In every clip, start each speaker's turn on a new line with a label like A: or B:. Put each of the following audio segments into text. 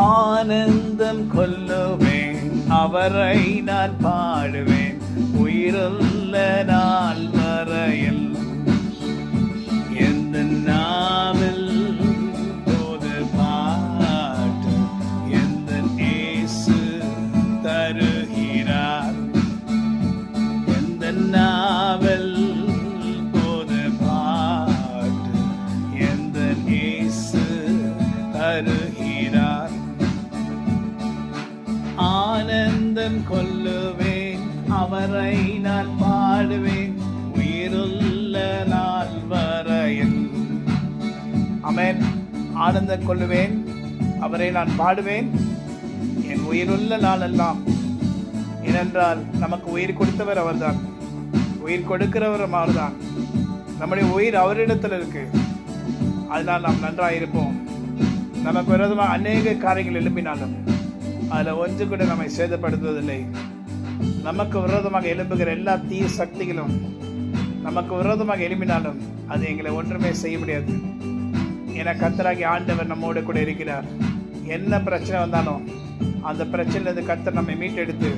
A: ஆனந்தம் கொள்ளுவேன், அவரை நான் பாடுவேன் உயிருள்ள நாள் வரையில். எந்த நாவில் போது பாட்டு எந்த இயேசு தருகிறார். எந்த நாவில் போது பாட்டு எந்த இயேசு தருகிறார். ஆனந்தம் கொள்ளுவேன், அவரை நான் பாடுவேன் உயிருள்ள நாள் வரையில். ஆமென். ஆனந்தம் கொள்ளுவேன், அவரை நான் பாடுவேன் என் உயிருள்ள நாளெல்லாம். ஏனென்றால் நமக்கு உயிர் கொடுத்தவர் அவர்தான், உயிர் கொடுக்கிறவரும் அவர்தான். நம்முடைய உயிர் அவரிடத்தில் இருக்கு. அதனால் நாம் நன்றாக இருப்போம். நமக்கு விரோதமாக அநேக காரியங்கள் எழுப்பினாலும் அதில் ஒன்று கூட நம்மை சேதப்படுத்துவதில்லை. நமக்கு விரோதமாக எழும்புகிற எல்லா தீய சக்திகளும் நமக்கு விரோதமாக எழுப்பினாலும் அது எங்களை ஒன்றுமே செய்ய முடியாது. என கர்த்தராகி ஆண்டவர் நம்மோடு கூட இருக்கிறார். என்ன பிரச்சனை வந்தாலும் அந்த பிரச்சனையிலிருந்து கர்த்தர் நம்மை மீட்டெடுத்து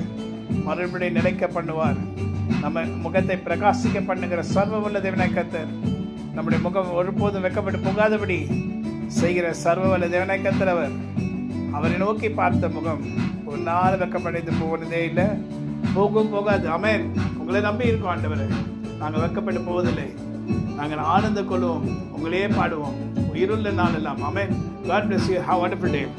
A: மறுபடியும் நிலைக்க பண்ணுவார். நம்ம முகத்தை பிரகாசிக்க பண்ணுகிற சர்வ வல்ல தேவனாய் கர்த்தர் நம்முடைய முகம் ஒருபோதும் வெட்கப்பட்டு போகாதபடி செய்கிற சர்வ வல்ல தேவனாய் கர்த்தர் அவர். அவரை நோக்கி பார்த்த முகம் ஒரு நாள் வெட்கப்படைந்து போனதே இல்லை, போகும் போகாது. ஆமென். உங்களை நம்பி இருக்கோம் ஆண்டவர். நாங்கள் வெட்கப்பட்டு போவதில்லை. நாங்கள் ஆனந்த கொள்வோம், உங்களையே பாடுவோம் உயிருள்ள நாள் எல்லாம். ஆமென். God bless you. Have a wonderful day.